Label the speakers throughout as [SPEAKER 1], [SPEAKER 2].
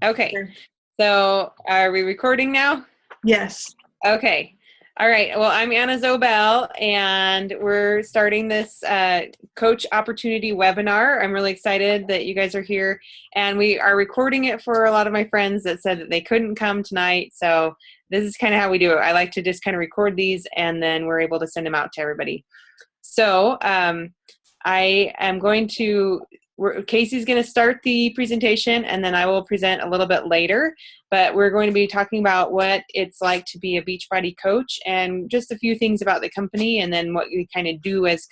[SPEAKER 1] Okay.
[SPEAKER 2] Sure.
[SPEAKER 1] So are we recording now?
[SPEAKER 2] Yes.
[SPEAKER 1] Okay. All right. Well, I'm Anna Zobell, and we're starting this Coach Opportunity webinar. I'm really excited that you guys are here, and we are recording it for a lot of my friends that said that they couldn't come tonight. So this is kind of how we do it. I like to just kind of record these, and then we're able to send them out to everybody. So I am going to, Kasy's going to start the presentation, and then I will present a little bit later. But we're going to be talking about what it's like to be a Beachbody coach and just a few things about the company, and then what we kind of do as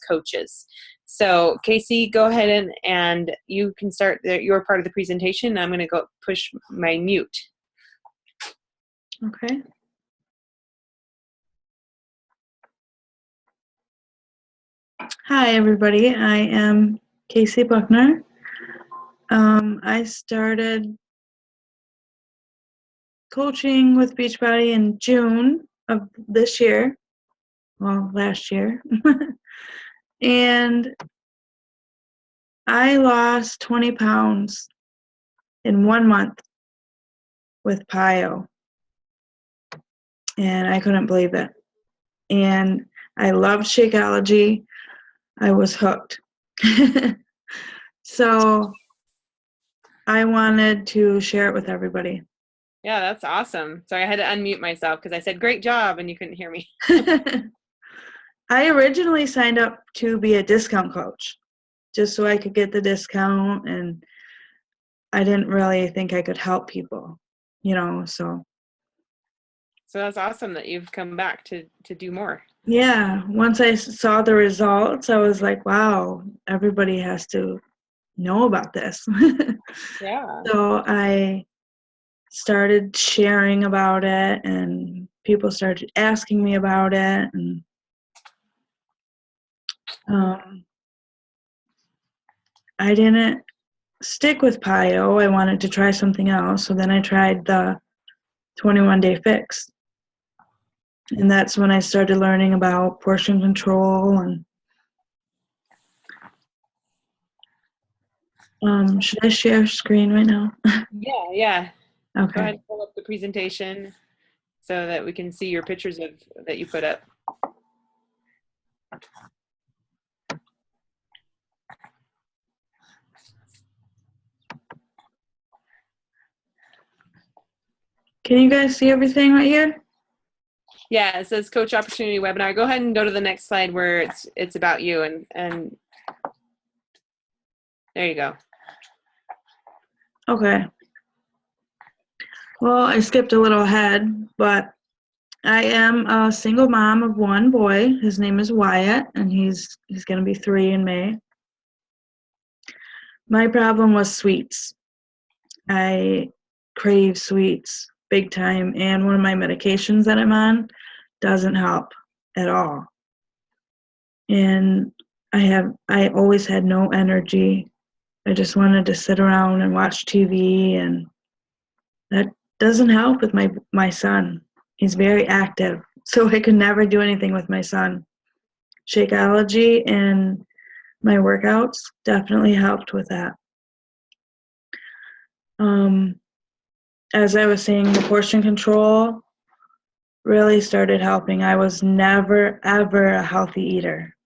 [SPEAKER 1] coaches. So Kasy, go ahead and you can start your part of the presentation. I'm going to go push my mute.
[SPEAKER 2] Okay. Hi, everybody. I am Kasy Buchner. I started coaching with Beachbody in June of this year. Well, last year. And I lost 20 pounds in 1 month with PIO. And I couldn't believe it. And I loved Shakeology. I was hooked. So I wanted to share it with everybody.
[SPEAKER 1] Yeah, that's awesome. Sorry, I had to unmute myself because I said great job and you couldn't hear me.
[SPEAKER 2] I originally signed up to be a discount coach just so I could get the discount, and I didn't really think I could help people, so.
[SPEAKER 1] So that's awesome that you've come back to do more.
[SPEAKER 2] Yeah, once I saw the results, I was like, wow, everybody has to know about this.
[SPEAKER 1] Yeah.
[SPEAKER 2] So I started sharing about it, and people started asking me about it, and I didn't stick with PIO. I wanted to try something else, so then I tried the 21-day fix, and that's when I started learning about portion control. And should I share screen right now?
[SPEAKER 1] Yeah. Go
[SPEAKER 2] Okay.
[SPEAKER 1] ahead and pull up the presentation so that we can see your pictures that you put up.
[SPEAKER 2] Can you guys see everything right here?
[SPEAKER 1] Yeah, it says Coach Opportunity Webinar. Go ahead and go to the next slide where it's about you, and there you go.
[SPEAKER 2] Okay. Well, I skipped a little ahead, but I am a single mom of one boy. His name is Wyatt, and he's going to be 3 in May. My problem was sweets. I crave sweets big time, and one of my medications that I'm on doesn't help at all. And I always had no energy. I just wanted to sit around and watch TV, and that doesn't help with my son. He's very active, so I could never do anything with my son. Shakeology and my workouts definitely helped with that. As I was saying, the portion control really started helping. I was never, ever a healthy eater,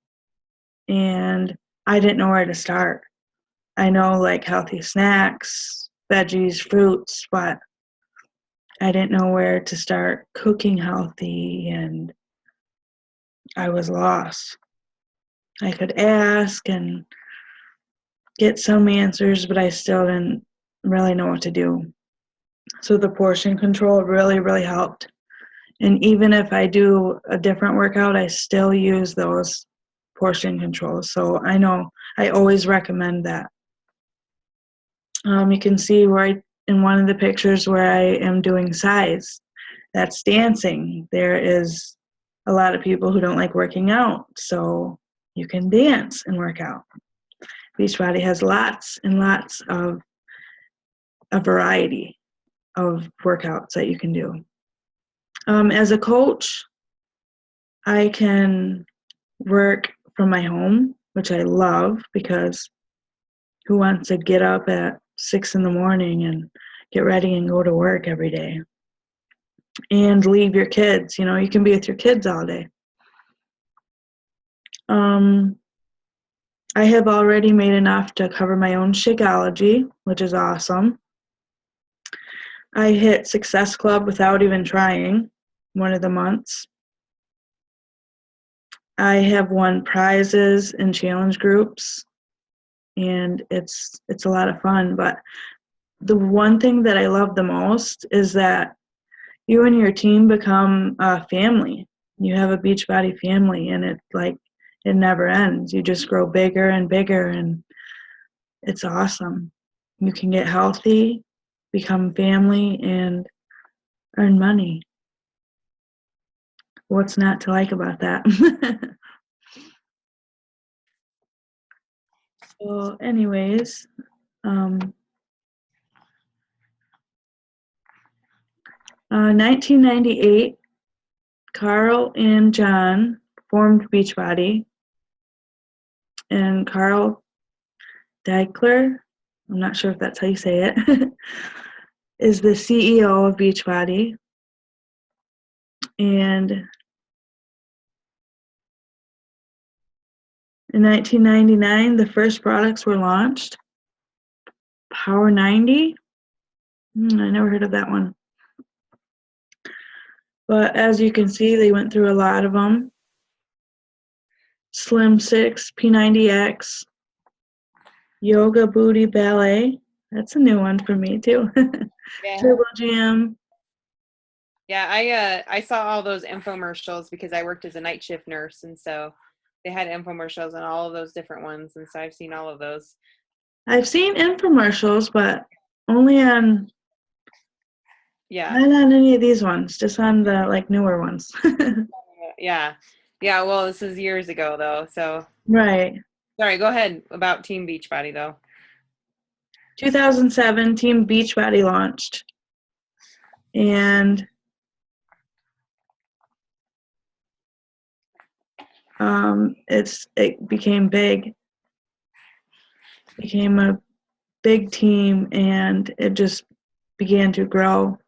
[SPEAKER 2] and I didn't know where to start. I know, like, healthy snacks, veggies, fruits, but I didn't know where to start cooking healthy, and I was lost. I could ask and get some answers, but I still didn't really know what to do. So the portion control really, really helped. And even if I do a different workout, I still use those portion controls. So I know I always recommend that. You can see in one of the pictures where I am doing size. That's dancing. There is a lot of people who don't like working out, so you can dance and work out. Beachbody has lots and lots of a variety of workouts that you can do. As a coach, I can work from my home, which I love, because who wants to get up at 6 in the morning and get ready and go to work every day. And leave your kids. You can be with your kids all day. I have already made enough to cover my own Shakeology, which is awesome. I hit Success Club without even trying one of the months. I have won prizes in challenge groups, and it's a lot of fun. But the one thing that I love the most is that you and your team become a family. You have a Beachbody family, and it never ends. You just grow bigger and bigger, and it's awesome. You can get healthy, become family, and earn money. What's not to like about that? So anyways, 1998, Carl and John formed Beachbody, and Carl Deichler, I'm not sure if that's how you say it, is the CEO of Beachbody. And in 1999, the first products were launched. Power 90? I never heard of that one. But as you can see, they went through a lot of them. Slim 6, P90X, Yoga Booty Ballet. That's a new one for me too.
[SPEAKER 1] Yeah.
[SPEAKER 2] Turbo Jam.
[SPEAKER 1] Yeah, I saw all those infomercials because I worked as a night shift nurse, and so they had infomercials on all of those different ones, and so I've seen all of those.
[SPEAKER 2] I've seen infomercials, but only on
[SPEAKER 1] Yeah.
[SPEAKER 2] not on any of these ones, just on the newer ones.
[SPEAKER 1] Yeah. Yeah, well, this is years ago though, so
[SPEAKER 2] Right.
[SPEAKER 1] sorry, go ahead about Team Beachbody though.
[SPEAKER 2] 2007, Team Beachbody launched. And it became big. Became a big team, and it just began to grow.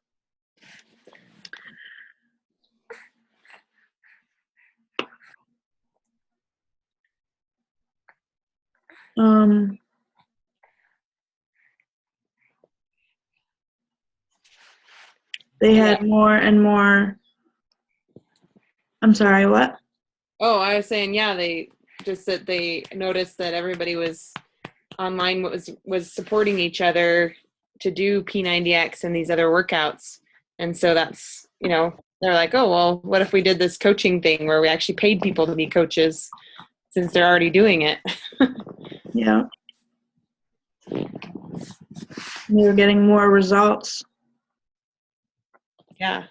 [SPEAKER 2] They had more and more. I'm sorry, what?
[SPEAKER 1] Oh, I was saying, yeah, they noticed that everybody was online, was supporting each other to do P90X and these other workouts. And so that's, they're like, oh, well, what if we did this coaching thing where we actually paid people to be coaches since they're already doing it?
[SPEAKER 2] Yeah. They were getting more results.
[SPEAKER 1] Yeah.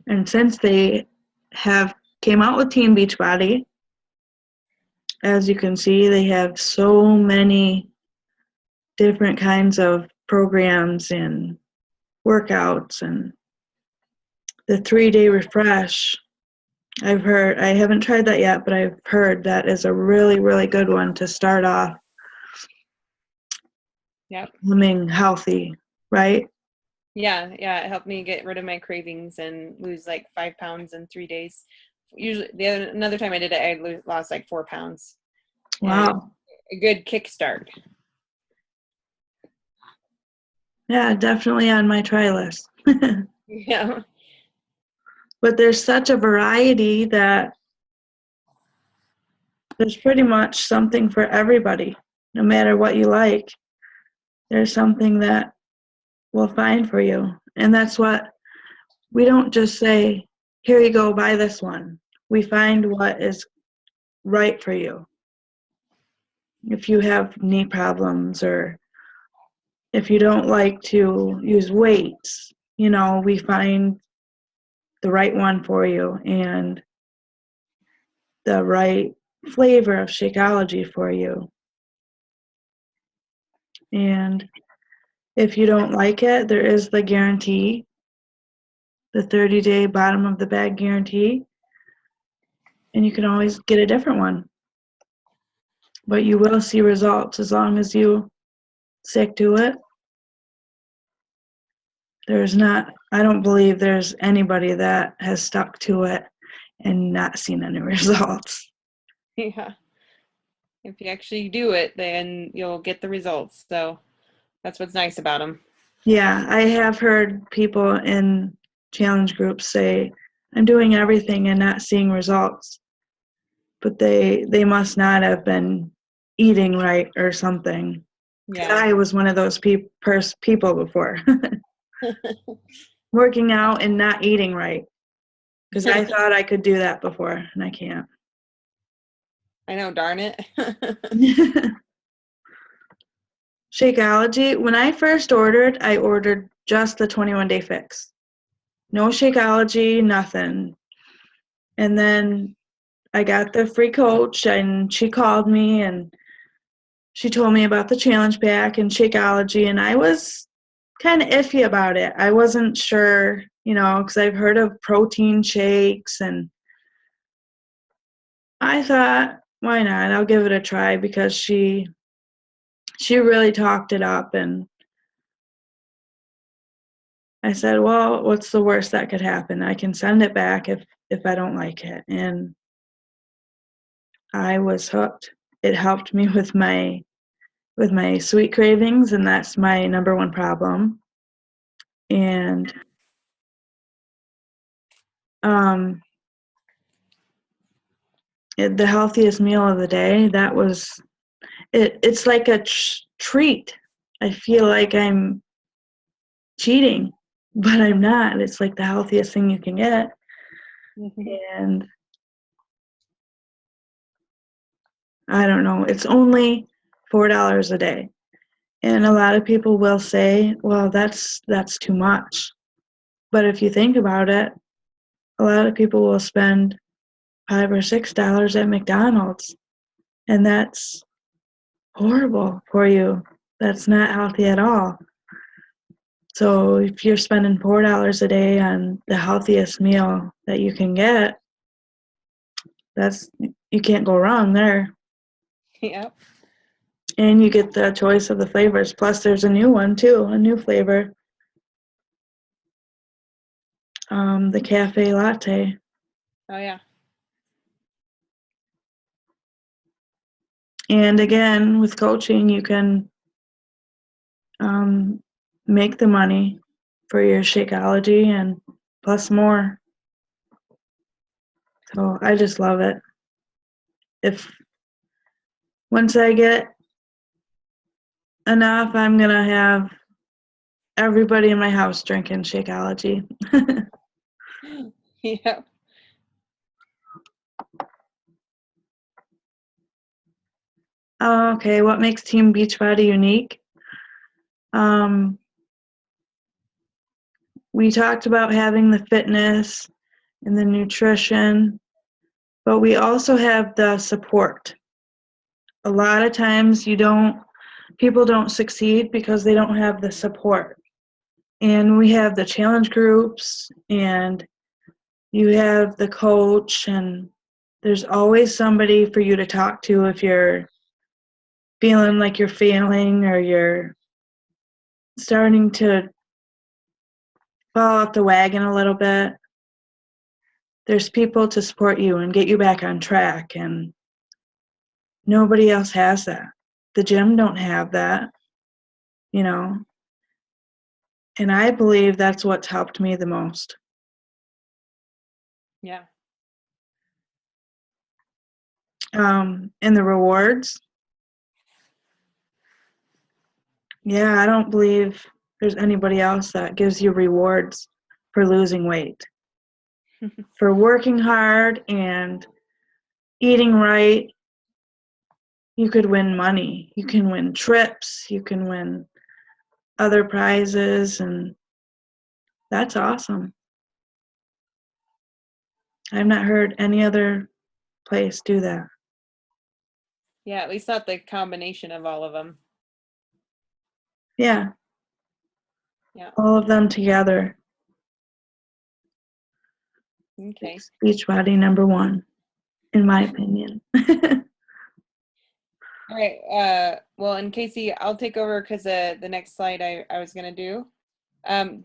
[SPEAKER 2] And since they came out with Team Beachbody, as you can see, they have so many different kinds of programs and workouts, and the 3-day refresh. I haven't tried that yet, but I've heard that is a really, really good one to start off.
[SPEAKER 1] Yep.
[SPEAKER 2] Becoming healthy, right?
[SPEAKER 1] Yeah, it helped me get rid of my cravings and lose 5 pounds in 3 days. Usually, another time I did it, I lost 4 pounds.
[SPEAKER 2] Wow.
[SPEAKER 1] And a good kickstart.
[SPEAKER 2] Yeah, definitely on my try list.
[SPEAKER 1] Yeah.
[SPEAKER 2] But there's such a variety that there's pretty much something for everybody. No matter what you like, there's something that we'll find for you. And that's what we don't just say, here you go, buy this one. We find what is right for you. If you have knee problems, or if you don't like to use weights, we find the right one for you and the right flavor of Shakeology for you. And if you don't like it, there is the guarantee, the 30-day bottom of the bag guarantee. and you can always get a different one. But you will see results as long as you stick to it. I don't believe there's anybody that has stuck to it and not seen any results.
[SPEAKER 1] Yeah. If you actually do it, then you'll get the results. So that's what's nice about them.
[SPEAKER 2] Yeah, I have heard people in challenge groups say, I'm doing everything and not seeing results. But they must not have been eating right or something.
[SPEAKER 1] Yeah.
[SPEAKER 2] I was one of those people before. Working out and not eating right. Because I thought I could do that before, and I can't.
[SPEAKER 1] I know, darn it.
[SPEAKER 2] Shakeology, when I first ordered, I ordered just the 21-day fix. No Shakeology, nothing. And then I got the free coach, and she called me, and she told me about the challenge pack and Shakeology, and I was kind of iffy about it. I wasn't sure, because I've heard of protein shakes, and I thought, why not? I'll give it a try, because she really talked it up, and I said, well, what's the worst that could happen? I can send it back if I don't like it. And I was hooked. It helped me with my sweet cravings, and that's my number one problem. And the healthiest meal of the day, that was it. It's like a treat. I feel like I'm cheating, but I'm not. It's like the healthiest thing you can get. And I don't know, it's only $4 a day. And a lot of people will say, well, that's too much. But if you think about it, a lot of people will spend $5 or $6 at McDonald's, and that's horrible for you. That's not healthy at all. So if you're spending $4 a day on the healthiest meal that you can get, you can't go wrong there.
[SPEAKER 1] Yep.
[SPEAKER 2] And you get the choice of the flavors. Plus, there's a new one too, a new flavor. The cafe latte.
[SPEAKER 1] Oh, yeah.
[SPEAKER 2] And again, with coaching, you can make the money for your Shakeology and plus more. So I just love it. Once I get enough, I'm going to have everybody in my house drinking Shakeology.
[SPEAKER 1] Yep.
[SPEAKER 2] Okay, what makes Team Beachbody unique? We talked about having the fitness and the nutrition, but we also have the support. A lot of times people don't succeed because they don't have the support. And we have the challenge groups, and you have the coach, and there's always somebody for you to talk to if you're feeling like you're failing or you're starting to fall off the wagon a little bit. There's people to support you and get you back on track, and nobody else has that. The gym don't have that, and I believe that's what's helped me the most.
[SPEAKER 1] Yeah.
[SPEAKER 2] And the rewards, yeah, I don't believe there's anybody else that gives you rewards for losing weight. For working hard and eating right, you could win money. You can win trips. You can win other prizes, and that's awesome. I've not heard any other place do that.
[SPEAKER 1] Yeah, at least not the combination of all of them.
[SPEAKER 2] Yeah.
[SPEAKER 1] Yeah.
[SPEAKER 2] All of them together.
[SPEAKER 1] Okay.
[SPEAKER 2] Beachbody number one. in my opinion.
[SPEAKER 1] All right. Well, and Kasy, I'll take over because the next slide I was going to do.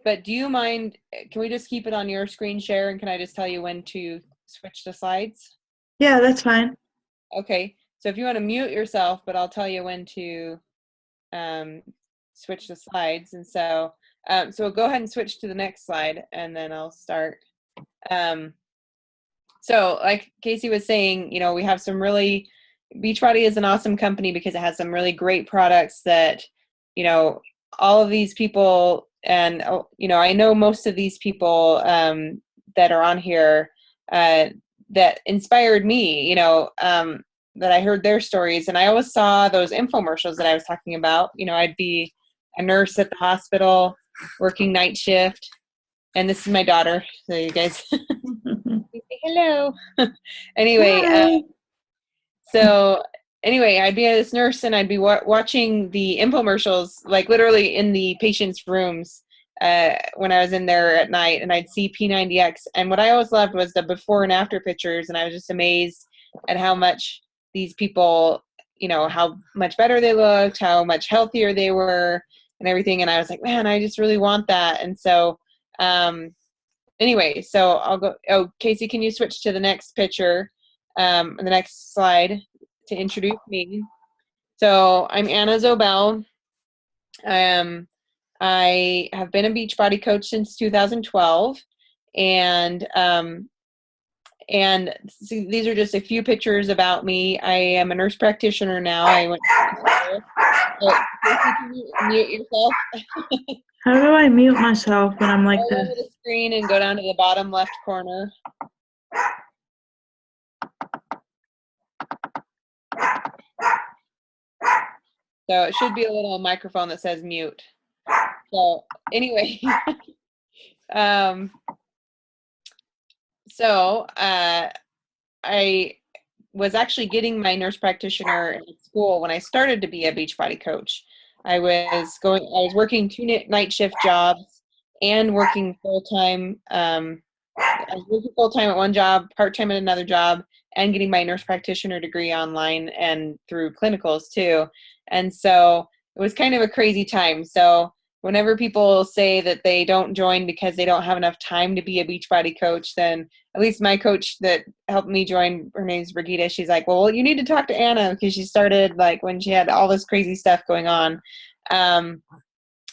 [SPEAKER 1] But do you mind, can we just keep it on your screen share, and can I just tell you when to switch the slides?
[SPEAKER 2] Yeah, that's fine.
[SPEAKER 1] Okay. So if you want to mute yourself, but I'll tell you when to switch the slides. And so, so go ahead and switch to the next slide, and then I'll start. So like Kasy was saying, you know, we have some really, Beachbody is an awesome company because it has some really great products that, you know, all of these people, and, you know, I know most of these people that are on here that inspired me, you know, that I heard their stories. And I always saw those infomercials that I was talking about. You know, I'd be a nurse at the hospital working night shift. And this is my daughter, so you guys say hello. Anyway, so anyway, I'd be this nurse and I'd be watching the infomercials, like literally in the patient's rooms when I was in there at night, and I'd see P90X. And what I always loved was the before and after pictures, and I was just amazed at how much these people, you know, how much better they looked, how much healthier they were, and everything. And I was like, man, I just really want that. And so, anyway, so I'll go. Oh, Kasy, can you switch to the next picture, the next slide to introduce me? So I'm Anna Zobell. I have been a Beachbody coach since 2012, and see, these are just a few pictures about me. I am a nurse practitioner now. I went to school. So, Kasy, can you mute yourself?
[SPEAKER 2] How do I mute myself when I'm like
[SPEAKER 1] Go
[SPEAKER 2] this?
[SPEAKER 1] over the screen and go down to the bottom left corner. So it should be a little microphone that says mute. So anyway, I was actually getting my nurse practitioner in school when I started to be a Beachbody coach. I was working 2 night shift jobs and working full-time. I was working full-time at one job, part-time at another job, and getting my nurse practitioner degree online and through clinicals too. And so it was kind of a crazy time. So whenever people say that they don't join because they don't have enough time to be a Beachbody coach, then at least my coach that helped me join, her name's Brigitte, she's like, well, you need to talk to Anna because she started like when she had all this crazy stuff going on. And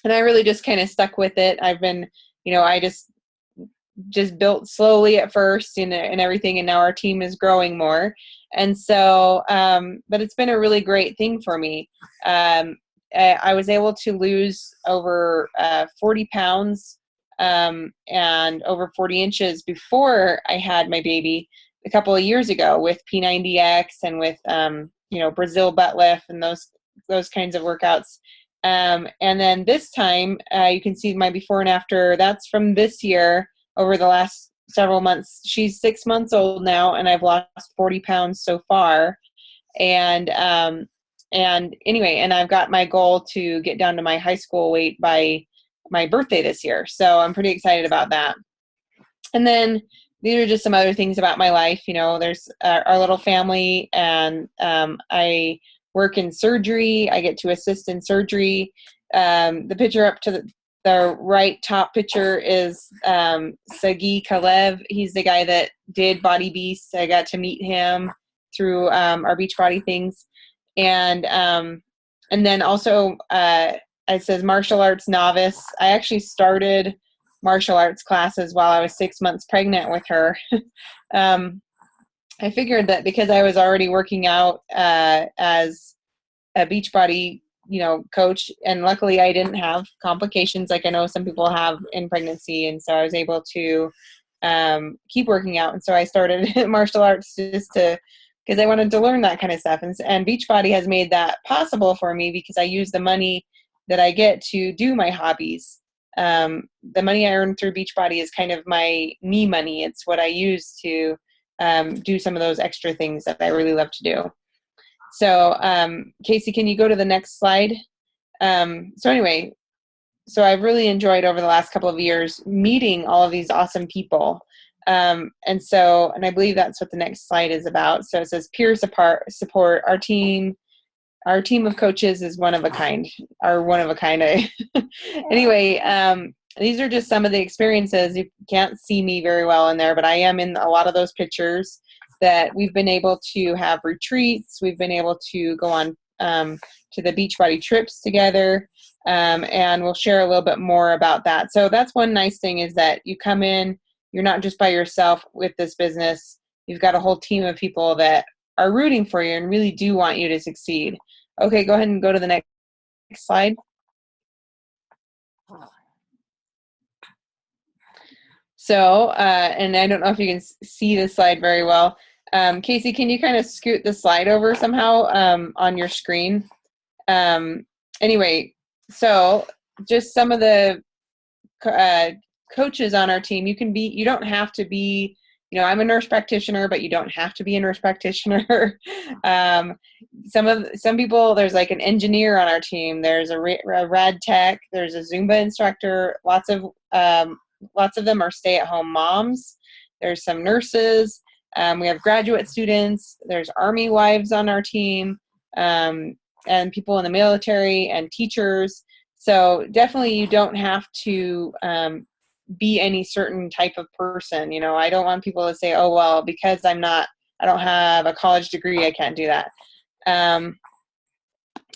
[SPEAKER 1] I really just kind of stuck with it. I've been, you know, I just built slowly at first and everything, and now our team is growing more. And so, but it's been a really great thing for me. I was able to lose over 40 pounds and over 40 inches before I had my baby a couple of years ago with P90X and with, you know, Brazil butt lift and those kinds of workouts. And then this time, you can see my before and after. That's from this year over the last several months. She's 6 months old now, and I've lost 40 pounds so far. And anyway, and I've got my goal to get down to my high school weight by my birthday this year. So I'm pretty excited about that. And then these are just some other things about my life. You know, there's our little family, and I work in surgery. I get to assist in surgery. The picture up to the right top picture is Sagi Kalev. He's the guy that did Body Beast. I got to meet him through our Beachbody things. And then also it says martial arts novice. I actually started martial arts classes while I was 6 months pregnant with her. I figured that because I was already working out as a Beachbody, you know, coach, and luckily I didn't have complications like I know some people have in pregnancy, and so I was able to keep working out. And so I started martial arts just to, because I wanted to learn that kind of stuff. And Beachbody has made that possible for me because I use the money that I get to do my hobbies. The money I earn through Beachbody is kind of my me money. It's what I use to do some of those extra things that I really love to do. So, Kasy, can you go to the next slide? So anyway, so I've really enjoyed over the last couple of years meeting all of these awesome people. And I believe that's what the next slide is about. So it says peer support. Our team of coaches is one of a kind, Anyway, these are just some of the experiences. You can't see me very well in there, but I am in a lot of those pictures that we've been able to have retreats. We've been able to go on to the Beachbody trips together, and we'll share a little bit more about that. So that's one nice thing, is that you come in, you're not just by yourself with this business. You've got a whole team of people that are rooting for you and really do want you to succeed. Okay, go ahead and go to the next slide. So, and I don't know if you can see this slide very well. Kasy, can you kind of scoot the slide over somehow on your screen? Anyway, so just some of the coaches on our team. You don't have to be, I'm a nurse practitioner, but you don't have to be a nurse practitioner. Some people, there's like an engineer on our team. There's a rad tech. There's a Zumba instructor. Lots of them are stay-at-home moms. There's some nurses. We have graduate students. There's Army wives on our team, and people in the military and teachers. So definitely you don't have to be any certain type of person. I don't want people to say, oh, well, because I don't have a college degree, I can't do that.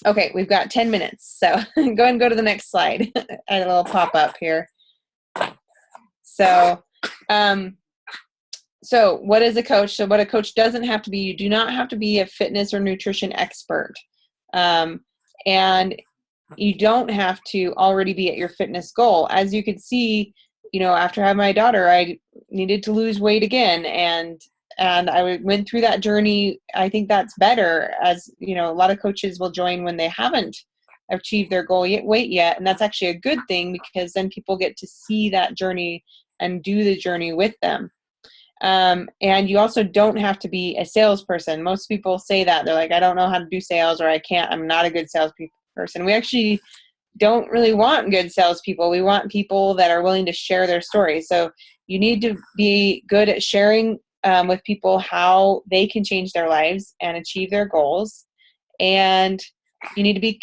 [SPEAKER 1] Okay, we've got 10 minutes. So go ahead and go to the next slide. Add a little pop-up here. So, so what is a coach? So what a coach doesn't have to be, you do not have to be a fitness or nutrition expert. And you don't have to already be at your fitness goal. As you could see, after having my daughter, I needed to lose weight again. And I went through that journey. I think that's better, as, a lot of coaches will join when they haven't achieved their goal weight yet. And that's actually a good thing, because then people get to see that journey and do the journey with them. And you also don't have to be a salesperson. Most people say that. They're like, I don't know how to do sales, or I'm not a good salesperson. We actually don't really want good salespeople. We want people that are willing to share their story. So you need to be good at sharing with people how they can change their lives and achieve their goals. And you need to be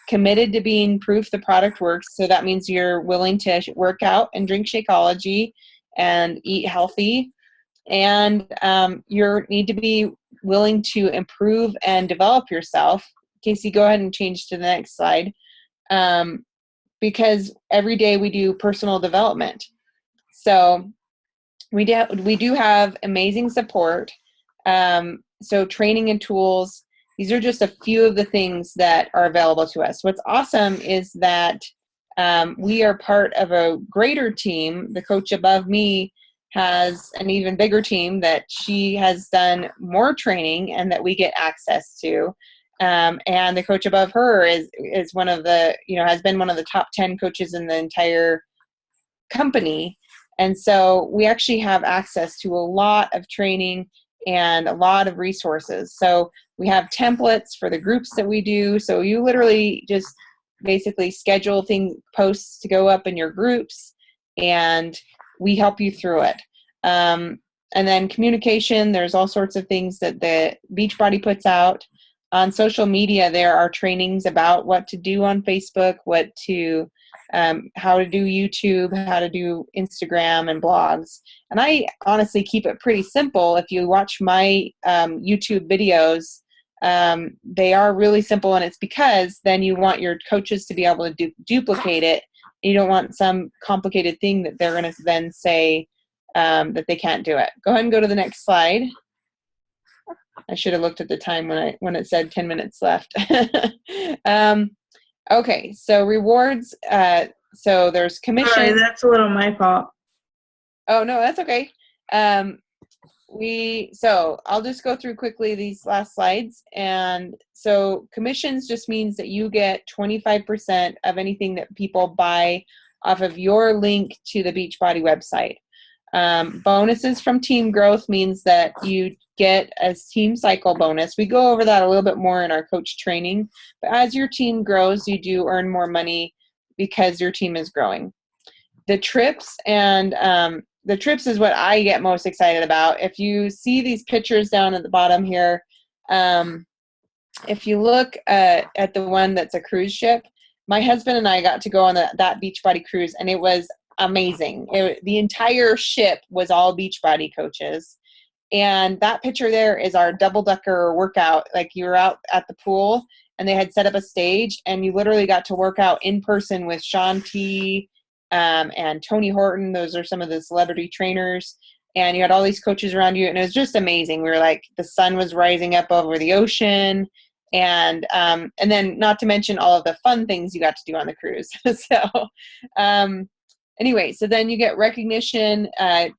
[SPEAKER 1] committed to being proof the product works. So that means you're willing to work out and drink Shakeology and eat healthy. And you need to be willing to improve and develop yourself. Kasy, go ahead and change to the next slide. Because every day we do personal development. So we do have amazing support. So training and tools, these are just a few of the things that are available to us. What's awesome is that we are part of a greater team. The coach above me has an even bigger team that she has done more training and that we get access to. And the coach above her is one of the, has been one of the top 10 coaches in the entire company. And so we actually have access to a lot of training and a lot of resources. So we have templates for the groups that we do. So you literally just basically schedule posts to go up in your groups, and we help you through it. And then communication, there's all sorts of things that the Beachbody puts out. On social media, there are trainings about what to do on Facebook, how to do YouTube, how to do Instagram and blogs. And I honestly keep it pretty simple. If you watch my YouTube videos, they are really simple, and it's because then you want your coaches to be able to duplicate it. You don't want some complicated thing that they're going to then say that they can't do it. Go ahead and go to the next slide. I should have looked at the time when it said 10 minutes left. Okay, so rewards. So there's commission.
[SPEAKER 2] Sorry, that's a little my fault.
[SPEAKER 1] Oh, no, that's okay. So I'll just go through quickly these last slides. And so commissions just means that you get 25% of anything that people buy off of your link to the Beachbody website. Bonuses from team growth means that you get a team cycle bonus. We go over that a little bit more in our coach training, but as your team grows, you do earn more money because your team is growing. The trips and the trips is what I get most excited about. If you see these pictures down at the bottom here, if you look at the one that's a cruise ship, my husband and I got to go on that Beachbody cruise, and it was amazing. The entire ship was all Beachbody coaches. And that picture there is our double-decker workout. Like, you were out at the pool, and they had set up a stage, and you literally got to work out in person with Shaun T. And Tony Horton. Those are some of the celebrity trainers. And you had all these coaches around you, and it was just amazing. We were like, the sun was rising up over the ocean. And then not to mention all of the fun things you got to do on the cruise. Anyway, so then you get recognition.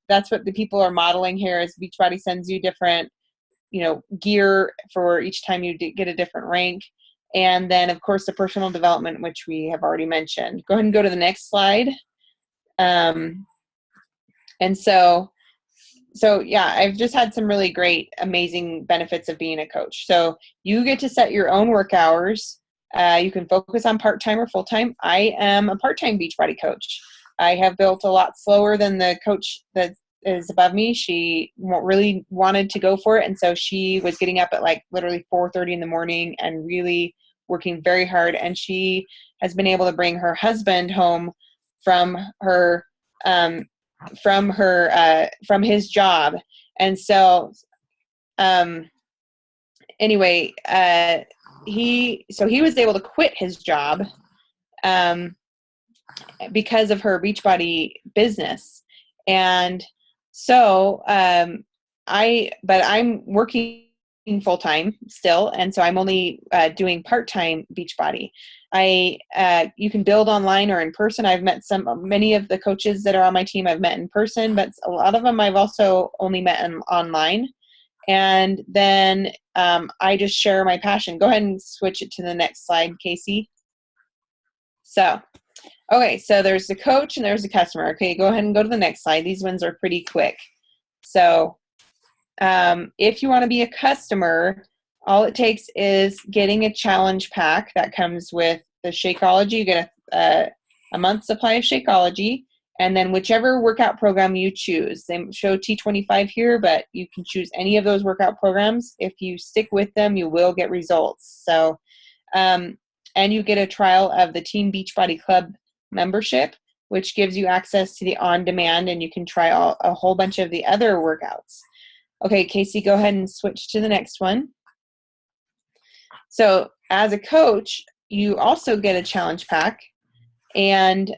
[SPEAKER 1] That's what the people are modeling here, is Beachbody sends you different, gear for each time you get a different rank. And then, of course, the personal development, which we have already mentioned. Go ahead and go to the next slide. And so yeah, I've just had some really great, amazing benefits of being a coach. So you get to set your own work hours. You can focus on part-time or full-time. I am a part-time Beachbody coach. I have built a lot slower than the coach that is above me. She really wanted to go for it. And so she was getting up at like literally 4:30 in the morning and really working very hard. And she has been able to bring her husband home from his job. And so, anyway, he was able to quit his job, because of her Beachbody business. And so, but I'm working full-time still. And so I'm only doing part-time Beachbody. You can build online or in person. I've met many of the coaches that are on my team I've met in person, but a lot of them I've also only met online. And then I just share my passion. Go ahead and switch it to the next slide, Kasy. Okay, so there's the coach and there's the customer. Okay, go ahead and go to the next slide. These ones are pretty quick. So if you want to be a customer, all it takes is getting a challenge pack that comes with the Shakeology. You get a month's supply of Shakeology, and then whichever workout program you choose. They show T25 here, but you can choose any of those workout programs. If you stick with them, you will get results. So, and you get a trial of the Team Beachbody Club membership, which gives you access to the on-demand, and you can try a whole bunch of the other workouts. Okay, Kasy, go ahead and switch to the next one. So as a coach, you also get a challenge pack, and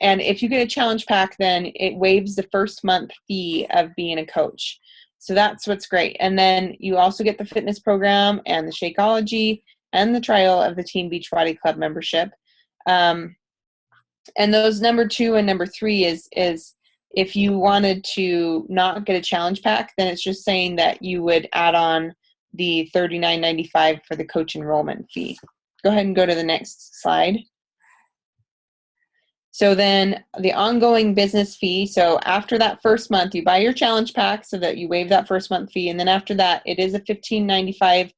[SPEAKER 1] if you get a challenge pack, then it waives the first month fee of being a coach. So that's what's great. And then you also get the fitness program and the Shakeology and the trial of the Team Beachbody Club membership. And those number 2 and number 3 is if you wanted to not get a challenge pack, then it's just saying that you would add on the $39.95 for the coach enrollment fee. Go ahead and go to the next slide. So then the ongoing business fee. So after that first month, you buy your challenge pack so that you waive that first month fee. And then after that, it is a $15.95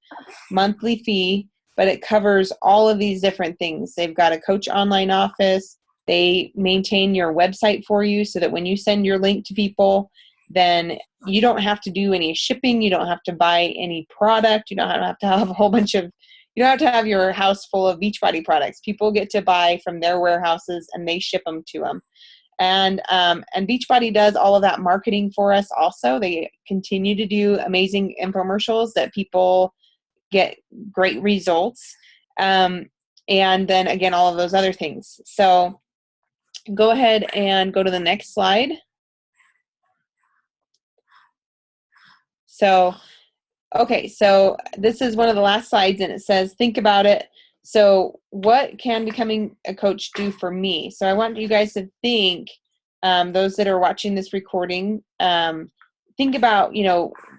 [SPEAKER 1] monthly fee, but it covers all of these different things. They've got a coach online office. They maintain your website for you so that when you send your link to people, then you don't have to do any shipping. You don't have to buy any product. You don't have to have a whole bunch of, you don't have to have your house full of Beachbody products. People get to buy from their warehouses and they ship them to them. And Beachbody does all of that marketing for us also. They continue to do amazing infomercials that people get great results. And then again, all of those other things. So go ahead and go to the next slide. So, okay, so this is one of the last slides, and it says, think about it. So what can becoming a coach do for me? So I want you guys to think, those that are watching this recording, think about,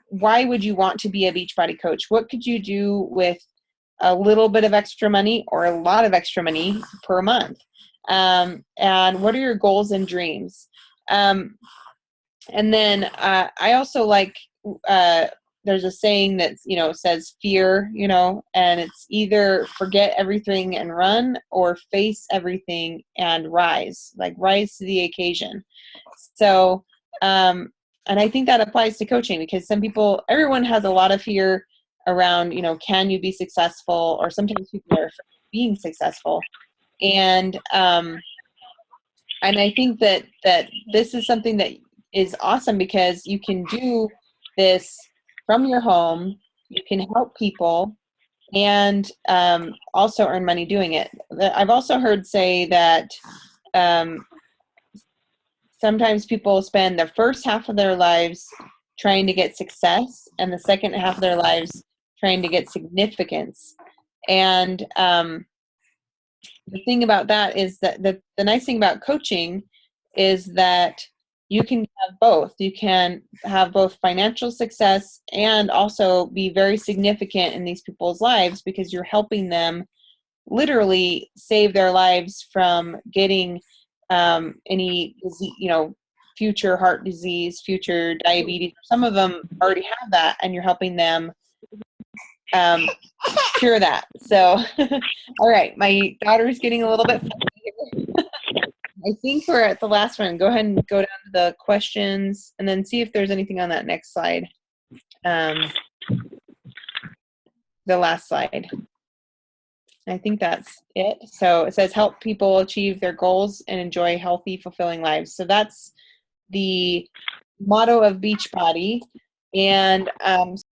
[SPEAKER 1] why would you want to be a Beachbody coach? What could you do with a little bit of extra money or a lot of extra money per month? And what are your goals and dreams? And then I also like there's a saying that, says fear, and it's either forget everything and run or face everything and rise, like rise to the occasion. So, and I think that applies to coaching, because everyone has a lot of fear around, can you be successful? Or sometimes people are afraid of being successful. And I think that this is something that is awesome, because you can do this from your home. You can help people, and also earn money doing it. I've also heard say that sometimes people spend the first half of their lives trying to get success, and the second half of their lives trying to get significance. And the thing about that is that the nice thing about coaching is that you can have both. You can have both financial success and also be very significant in these people's lives, because you're helping them literally save their lives from getting any disease, future heart disease, future diabetes. Some of them already have that, and you're helping them cure that. So, all right, my daughter's getting a little bit funny here. I think we're at the last one. Go ahead and go down to the questions, and then see if there's anything on that next slide. The last slide. I think that's it. So it says help people achieve their goals and enjoy healthy, fulfilling lives. So that's the motto of Beachbody. And